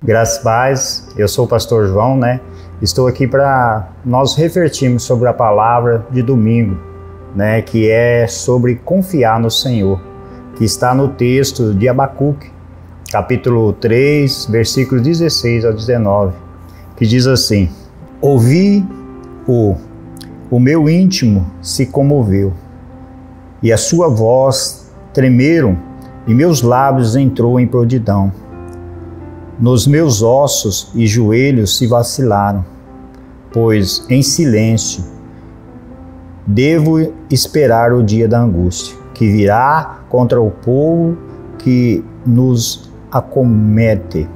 Graças a Deus, eu sou o pastor João, né? Estou aqui para nós refletirmos sobre a palavra de domingo, né? Que é sobre confiar no Senhor, que está no texto de Abacuque, capítulo 3, versículos 16 ao 19, que diz assim: Ouvi o meu íntimo se comoveu, e a sua voz tremeram, e meus lábios entrou em prontidão. Nos meus ossos e joelhos se vacilaram, pois em silêncio devo esperar o dia da angústia, que virá contra o povo que nos acomete.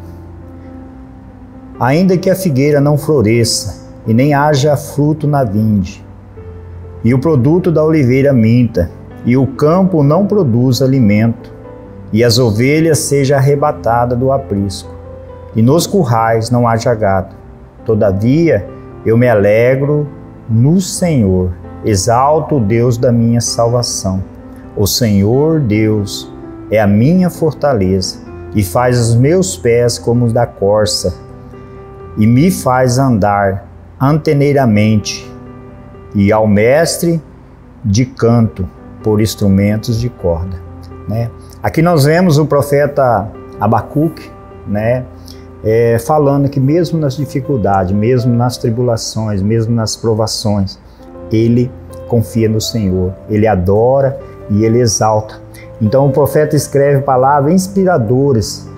Ainda que a figueira não floresça, e nem haja fruto na vinde, e o produto da oliveira minta, e o campo não produza alimento, e as ovelhas sejam arrebatadas do aprisco, e nos currais não haja gado. Todavia eu me alegro no Senhor, exalto o Deus da minha salvação. O Senhor Deus é a minha fortaleza, e faz os meus pés como os da corça, e me faz andar anteneiramente, e ao mestre de canto por instrumentos de corda. Né? Aqui nós vemos o profeta Abacuque, né? Falando que mesmo nas dificuldades, mesmo nas tribulações, mesmo nas provações, ele confia no Senhor, ele adora e ele exalta. Então o profeta escreve palavras inspiradoras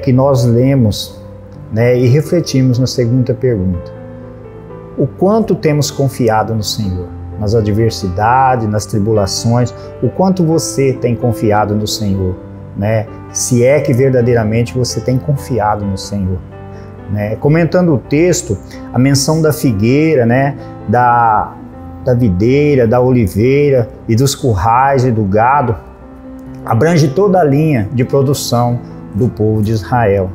que nós lemos, né, e refletimos na segunda pergunta: o quanto temos confiado no Senhor? Nas adversidades, nas tribulações, o quanto você tem confiado no Senhor? Né? Se é que verdadeiramente você tem confiado no Senhor. Né? Comentando o texto, a menção da figueira, né? da videira, da oliveira e dos currais e do gado abrange toda a linha de produção do povo de Israel.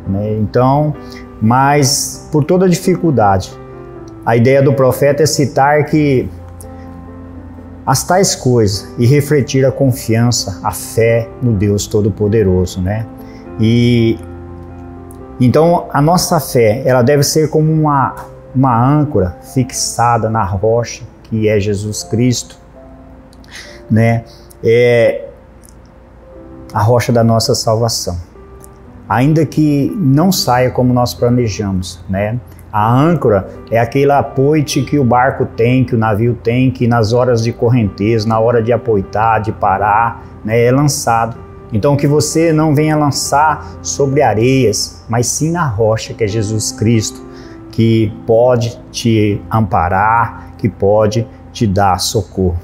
Né? Então, mas por toda dificuldade, a ideia do profeta é citar que as tais coisas e refletir a confiança, a fé no Deus Todo-Poderoso, né? E então a nossa fé, ela deve ser como uma âncora fixada na rocha que é Jesus Cristo, né? É a rocha da nossa salvação. Ainda que não saia como nós planejamos, né? A âncora é aquele apoite que o barco tem, que o navio tem, que nas horas de correnteza, na hora de apoitar, de parar, né, é lançado. Então que você não venha lançar sobre areias, mas sim na rocha que é Jesus Cristo, que pode te amparar, que pode te dar socorro.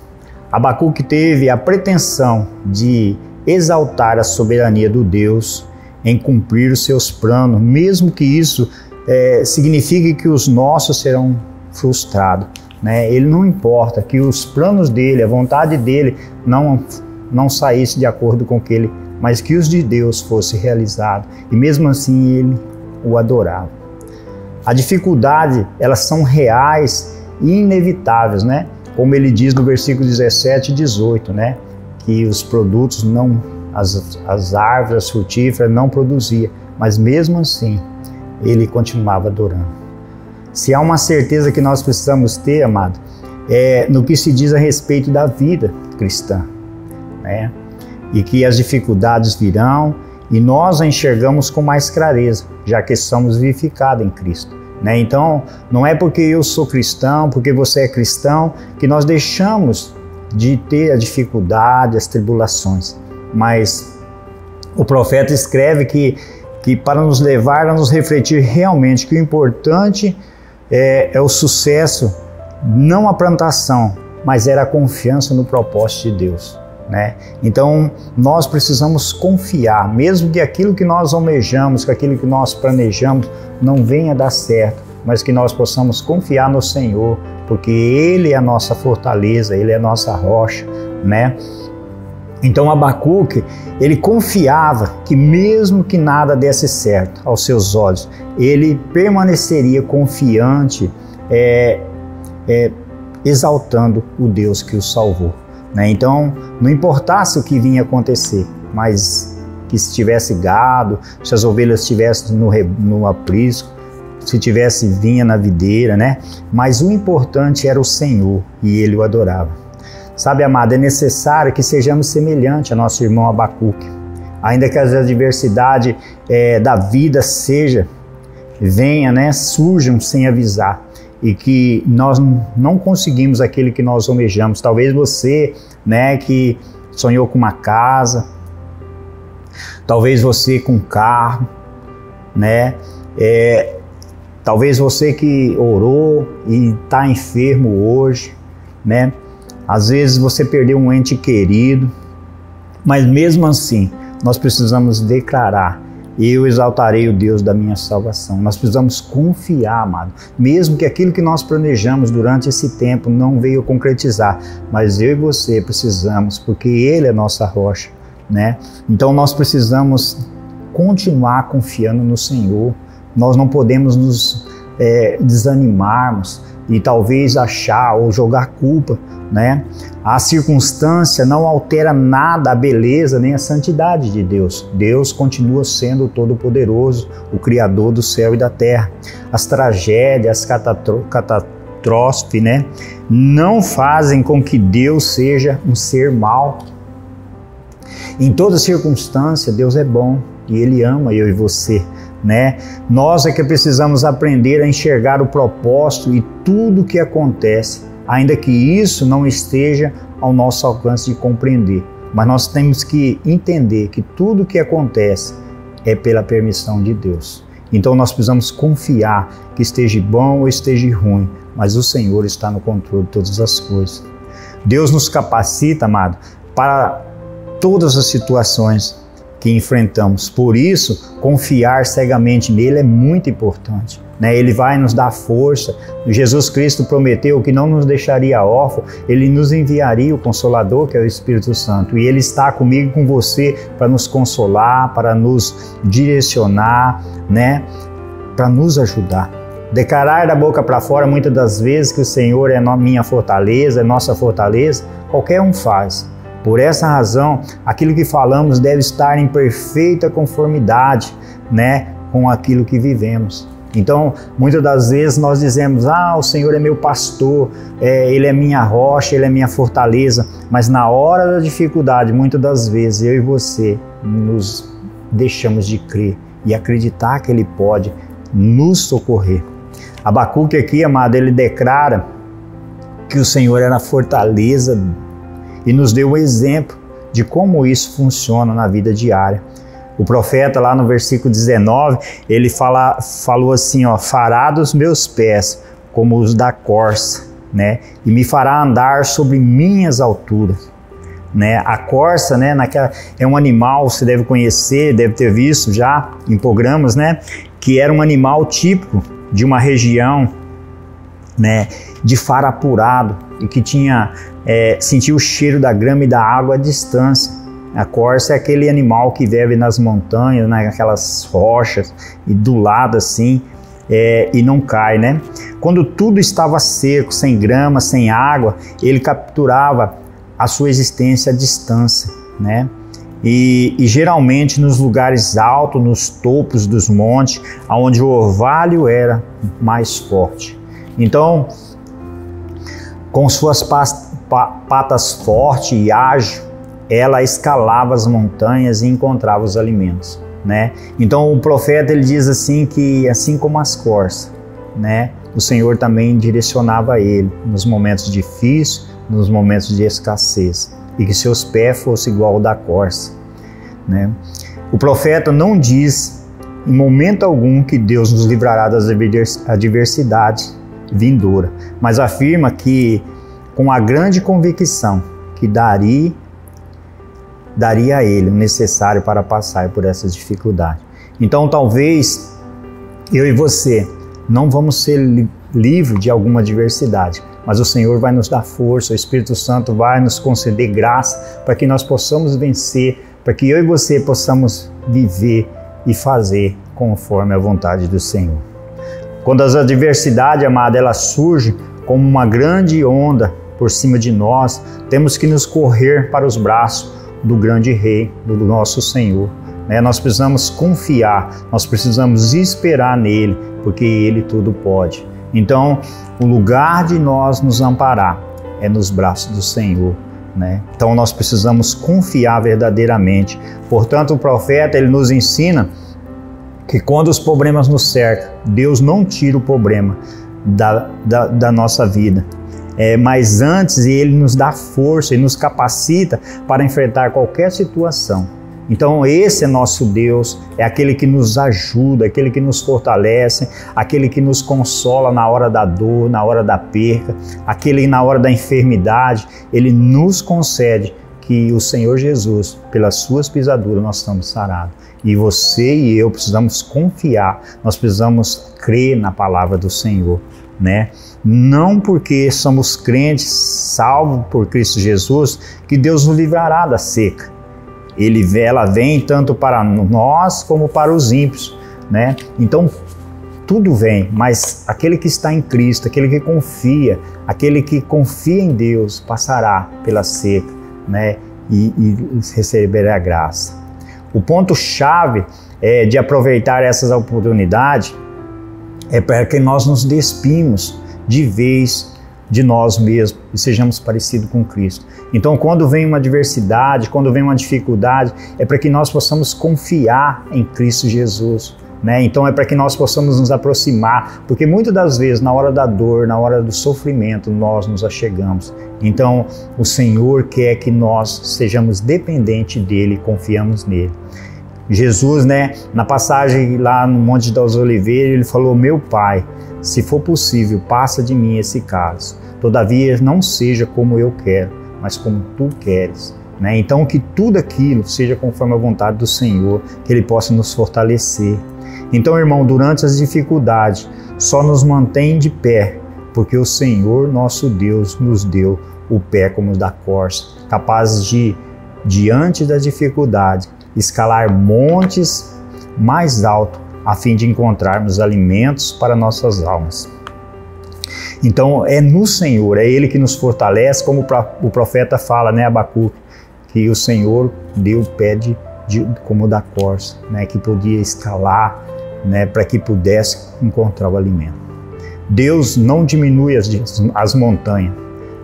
Abacuque teve a pretensão de exaltar a soberania do Deus em cumprir os seus planos, mesmo que isso significa que os nossos serão frustrados. Né? Ele não importa que os planos dele, a vontade dele não saísse de acordo com aquele, mas que os de Deus fossem realizados. E mesmo assim ele o adorava. A dificuldade, elas são reais e inevitáveis, né? Como ele diz no versículo 17 e 18, né? Que os produtos as árvores, as frutíferas não produziam, mas mesmo assim ele continuava adorando. Se há uma certeza que nós precisamos ter, amado, é no que se diz a respeito da vida cristã, né? E que as dificuldades virão e nós a enxergamos com mais clareza, já que somos vivificados em Cristo, né? Então, não é porque eu sou cristão, porque você é cristão, que nós deixamos de ter a dificuldade, as tribulações. Mas o profeta escreve que para nos levar a nos refletir realmente que o importante é o sucesso, não a plantação, mas era a confiança no propósito de Deus. Né? Então nós precisamos confiar, mesmo que aquilo que nós almejamos, que aquilo que nós planejamos não venha a dar certo, mas que nós possamos confiar no Senhor, porque Ele é a nossa fortaleza, Ele é a nossa rocha, né? Então Abacuque, ele confiava que mesmo que nada desse certo aos seus olhos, ele permaneceria confiante, exaltando o Deus que o salvou. Né? Então, não importasse o que vinha acontecer, mas que se tivesse gado, se as ovelhas estivessem no aprisco, se tivesse vinha na videira, né? Mas o importante era o Senhor e ele o adorava. Sabe, amado, é necessário que sejamos semelhantes a nosso irmão Abacuque. Ainda que as adversidades da vida venha, né, surjam sem avisar, e que nós não conseguimos aquilo que nós almejamos. Talvez você, né, que sonhou com uma casa, talvez você com um carro, né, talvez você que orou e está enfermo hoje, né, às vezes você perdeu um ente querido, mas mesmo assim, nós precisamos declarar: eu exaltarei o Deus da minha salvação. Nós precisamos confiar, amado. Mesmo que aquilo que nós planejamos durante esse tempo não veio concretizar, mas eu e você precisamos, porque Ele é nossa rocha, né? Então nós precisamos continuar confiando no Senhor. Nós não podemos nos desanimarmos e talvez achar ou jogar culpa, né? A circunstância não altera nada a beleza nem a santidade de Deus. Deus continua sendo o Todo-Poderoso, o Criador do céu e da terra. As tragédias, as catástrofes, né, não fazem com que Deus seja um ser mau. Em toda circunstância, Deus é bom e Ele ama eu e você, né? Nós é que precisamos aprender a enxergar o propósito e tudo o que acontece, ainda que isso não esteja ao nosso alcance de compreender. Mas nós temos que entender que tudo o que acontece é pela permissão de Deus. Então nós precisamos confiar que esteja bom ou esteja ruim, mas o Senhor está no controle de todas as coisas. Deus nos capacita, amado, para todas as situações que enfrentamos. Por isso, confiar cegamente nele é muito importante, né? Ele vai nos dar força. Jesus Cristo prometeu que não nos deixaria órfãos, Ele nos enviaria o Consolador, que é o Espírito Santo. E Ele está comigo e com você para nos consolar, para nos direcionar, né? Para nos ajudar. Declarar da boca para fora muitas das vezes que o Senhor é minha fortaleza, é nossa fortaleza, qualquer um faz. Por essa razão, aquilo que falamos deve estar em perfeita conformidade, né, com aquilo que vivemos. Então, muitas das vezes nós dizemos: o Senhor é meu pastor, Ele é minha rocha, Ele é minha fortaleza. Mas na hora da dificuldade, muitas das vezes, eu e você nos deixamos de crer e acreditar que Ele pode nos socorrer. Abacuque aqui, amado, ele declara que o Senhor era a fortaleza e nos deu o exemplo de como isso funciona na vida diária. O profeta lá no versículo 19, ele falou assim, fará dos meus pés como os da corça, né? E me fará andar sobre minhas alturas, né? A corça, né, é um animal, você deve conhecer, deve ter visto já em programas, né? Que era um animal típico de uma região, né, de farapurado, e que sentia o cheiro da grama e da água à distância. A corça é aquele animal que vive nas montanhas, naquelas rochas, e do lado assim, e não cai, né? Quando tudo estava seco, sem grama, sem água, ele capturava a sua existência à distância, né? E geralmente nos lugares altos, nos topos dos montes, onde o orvalho era mais forte. Então, com suas patas fortes e ágeis, ela escalava as montanhas e encontrava os alimentos, né? Então o profeta ele diz assim que assim como as corças, né, o Senhor também direcionava ele nos momentos difíceis, nos momentos de escassez, e que seus pés fossem igual ao da corça, né? O profeta não diz em momento algum que Deus nos livrará das adversidades vindouras, mas afirma que com a grande convicção que daria a ele o necessário para passar por essas dificuldades. Então talvez eu e você não vamos ser livres de alguma adversidade, mas o Senhor vai nos dar força, o Espírito Santo vai nos conceder graça para que nós possamos vencer, para que eu e você possamos viver e fazer conforme a vontade do Senhor. Quando as adversidades, amada, elas surgem como uma grande onda por cima de nós, temos que nos correr para os braços do grande Rei, do nosso Senhor, né? Nós precisamos confiar, nós precisamos esperar nele, porque ele tudo pode. Então, o lugar de nós nos amparar é nos braços do Senhor, né? Então, nós precisamos confiar verdadeiramente. Portanto, o profeta, ele nos ensina que quando os problemas nos cercam, Deus não tira o problema da nossa vida. Mas antes ele nos dá força e nos capacita para enfrentar qualquer situação. Então esse é nosso Deus, é aquele que nos ajuda, aquele que nos fortalece, aquele que nos consola na hora da dor, na hora da perca, aquele na hora da enfermidade. Ele nos concede que o Senhor Jesus, pelas suas pisaduras, nós estamos sarados. E você e eu precisamos confiar, nós precisamos crer na palavra do Senhor, né? Não porque somos crentes, salvos por Cristo Jesus, que Deus nos livrará da seca. Ela vem tanto para nós como para os ímpios, né? Então tudo vem, mas aquele que está em Cristo, aquele que confia em Deus, passará pela seca, né? E receberá a graça. O ponto-chave de aproveitar essas oportunidades é para que nós nos despimos de vez de nós mesmos e sejamos parecidos com Cristo. Então, quando vem uma adversidade, quando vem uma dificuldade, é para que nós possamos confiar em Cristo Jesus, né? Então, é para que nós possamos nos aproximar, porque muitas das vezes, na hora da dor, na hora do sofrimento, nós nos achegamos. Então, o Senhor quer que nós sejamos dependentes dEle e confiamos nele. Jesus, né, na passagem lá no Monte das Oliveiras, ele falou: meu Pai, se for possível, passa de mim esse cálice. Todavia, não seja como eu quero, mas como tu queres. Né? Então, que tudo aquilo seja conforme a vontade do Senhor, que Ele possa nos fortalecer. Então, irmão, durante as dificuldades, só nos mantém de pé, porque o Senhor, nosso Deus, nos deu o pé como da corça, capazes de, diante das dificuldades, escalar montes mais altos, a fim de encontrarmos alimentos para nossas almas. Então é no Senhor, é Ele que nos fortalece, como o profeta fala, né, Abacuque, que o Senhor deu o pé como da corça, né, que podia escalar, né, para que pudesse encontrar o alimento. Deus não diminui as montanhas,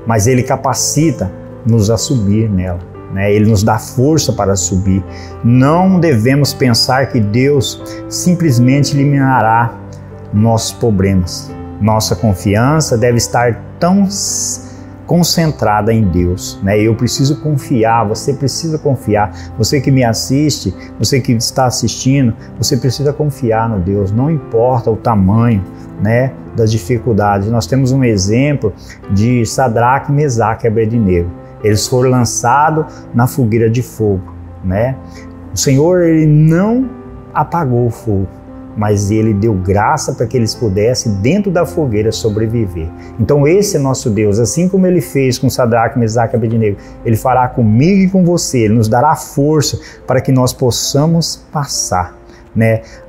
mas Ele capacita-nos a subir nela. Ele nos dá força para subir. Não devemos pensar que Deus simplesmente eliminará nossos problemas. Nossa confiança deve estar tão concentrada em Deus. Eu preciso confiar, você precisa confiar. Você que me assiste, você que está assistindo, você precisa confiar no Deus. Não importa o tamanho, das dificuldades. Nós temos um exemplo de Sadraque, Mesaque e Abednego. Eles foram lançados na fogueira de fogo, O Senhor, Ele não apagou o fogo, mas Ele deu graça para que eles pudessem, dentro da fogueira, sobreviver. Então esse é nosso Deus. Assim como Ele fez com Sadraque, Mesaque e Abednego, Ele fará comigo e com você. Ele nos dará força para que nós possamos passar,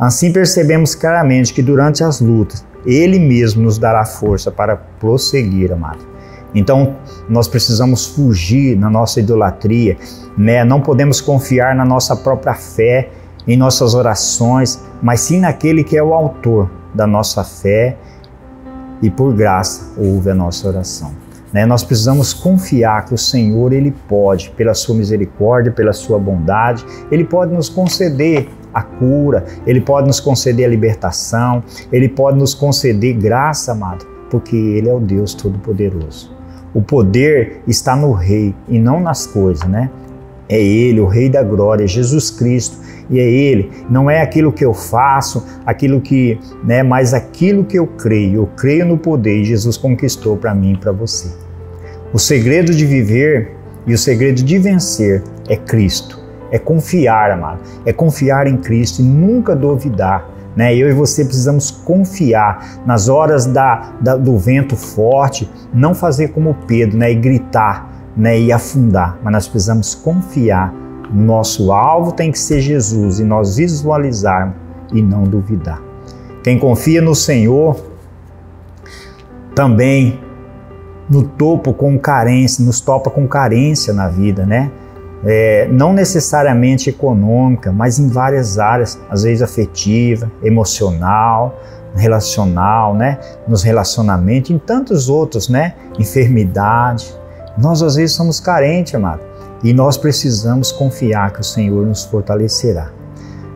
Assim percebemos claramente que durante as lutas, Ele mesmo nos dará força para prosseguir, amado. Então, nós precisamos fugir na nossa idolatria, Não podemos confiar na nossa própria fé, em nossas orações, mas sim naquele que é o autor da nossa fé e por graça ouve a nossa oração. Nós precisamos confiar que o Senhor, Ele pode, pela sua misericórdia, pela sua bondade, Ele pode nos conceder a cura, Ele pode nos conceder a libertação, Ele pode nos conceder graça, amado, porque Ele é o Deus Todo-Poderoso. O poder está no Rei e não nas coisas, É Ele, o Rei da Glória, Jesus Cristo, e é Ele. Não é aquilo que eu faço, mas aquilo que eu creio. Eu creio no poder que Jesus conquistou para mim e para você. O segredo de viver e o segredo de vencer é Cristo. É confiar, amado. É confiar em Cristo e nunca duvidar. Eu e você precisamos confiar nas horas do vento forte, não fazer como Pedro, e gritar, e afundar, mas nós precisamos confiar. Nosso alvo tem que ser Jesus e nós visualizarmos e não duvidar. Quem confia no Senhor também nos topa com carência na vida, não necessariamente econômica, mas em várias áreas, às vezes afetiva, emocional, relacional, né? Nos relacionamentos, em tantos outros, né? Enfermidade. Nós às vezes somos carentes, amado, e nós precisamos confiar que o Senhor nos fortalecerá.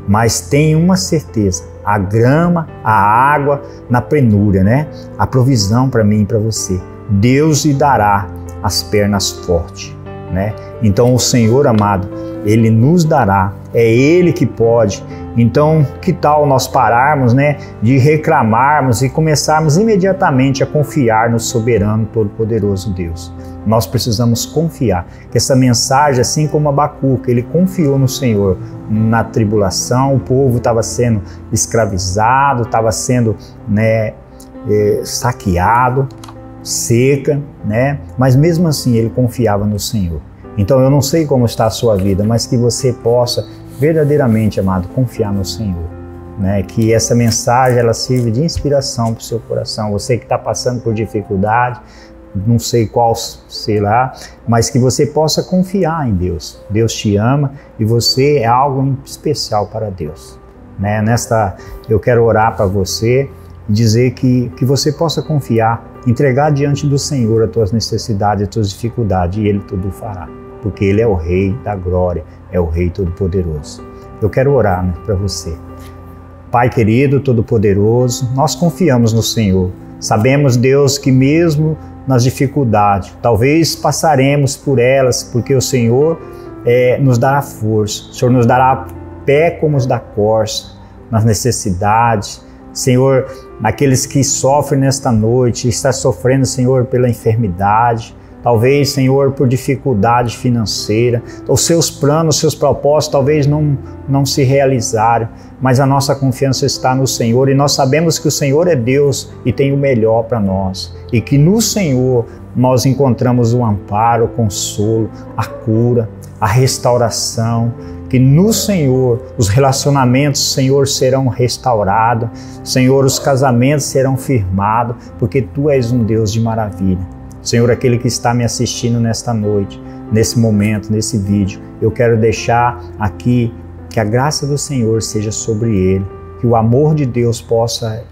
Mas tenha uma certeza, a grama, a água na penúria, né? A provisão para mim e para você. Deus lhe dará as pernas fortes, né? Então o Senhor, amado, Ele nos dará, é Ele que pode. Então, que tal nós pararmos, né, de reclamarmos e começarmos imediatamente a confiar no soberano todo-poderoso Deus? Nós precisamos confiar que essa mensagem, assim como Abacuque, ele confiou no Senhor na tribulação, o povo estava sendo escravizado, estava sendo, né, saqueado, seca, né? Mas mesmo assim ele confiava no Senhor. Então eu não sei como está a sua vida, mas que você possa verdadeiramente, amado, confiar no Senhor, né? Que essa mensagem ela sirva de inspiração para o seu coração. Você que está passando por dificuldade, não sei qual será, mas que você possa confiar em Deus. Deus te ama e você é algo especial para Deus, né? Eu quero orar para você e dizer que você possa confiar, entregar diante do Senhor as tuas necessidades, as tuas dificuldades, e Ele tudo fará, porque Ele é o Rei da glória, é o Rei Todo-Poderoso. Eu quero orar, né, para você. Pai querido, Todo-Poderoso, nós confiamos no Senhor. Sabemos, Deus, que mesmo nas dificuldades, talvez passaremos por elas, porque o Senhor nos dará força, o Senhor nos dará pé como os da corça, nas necessidades. Senhor, aqueles que sofrem nesta noite, está sofrendo, Senhor, pela enfermidade, talvez, Senhor, por dificuldade financeira, os seus planos, os seus propósitos talvez não se realizaram, mas a nossa confiança está no Senhor e nós sabemos que o Senhor é Deus e tem o melhor para nós, e que no Senhor nós encontramos o amparo, o consolo, a cura, a restauração, que no Senhor os relacionamentos, Senhor, serão restaurados, Senhor, os casamentos serão firmados, porque Tu és um Deus de maravilha. Senhor, aquele que está me assistindo nesta noite, nesse momento, nesse vídeo, eu quero deixar aqui que a graça do Senhor seja sobre ele, que o amor de Deus possa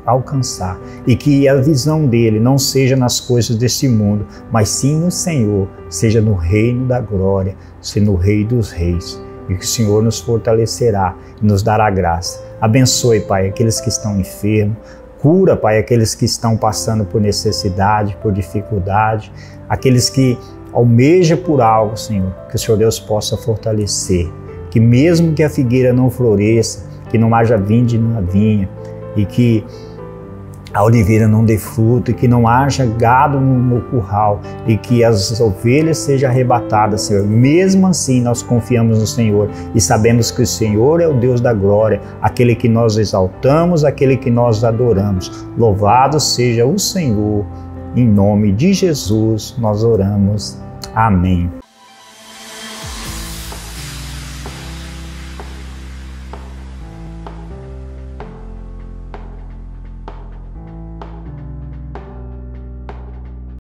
alcançar e que a visão dele não seja nas coisas deste mundo, mas sim no Senhor, seja no reino da glória, seja no Rei dos Reis. E que o Senhor nos fortalecerá e nos dará graça. Abençoe, Pai, aqueles que estão enfermos. Cura, Pai, aqueles que estão passando por necessidade, por dificuldade. Aqueles que almejam por algo, Senhor. Que o Senhor Deus possa fortalecer. Que mesmo que a figueira não floresça, que não haja vinde na vinha. E que a oliveira não dê fruto, e que não haja gado no curral, e que as ovelhas sejam arrebatadas, Senhor. Mesmo assim, nós confiamos no Senhor e sabemos que o Senhor é o Deus da glória, aquele que nós exaltamos, aquele que nós adoramos. Louvado seja o Senhor. Em nome de Jesus, nós oramos. Amém.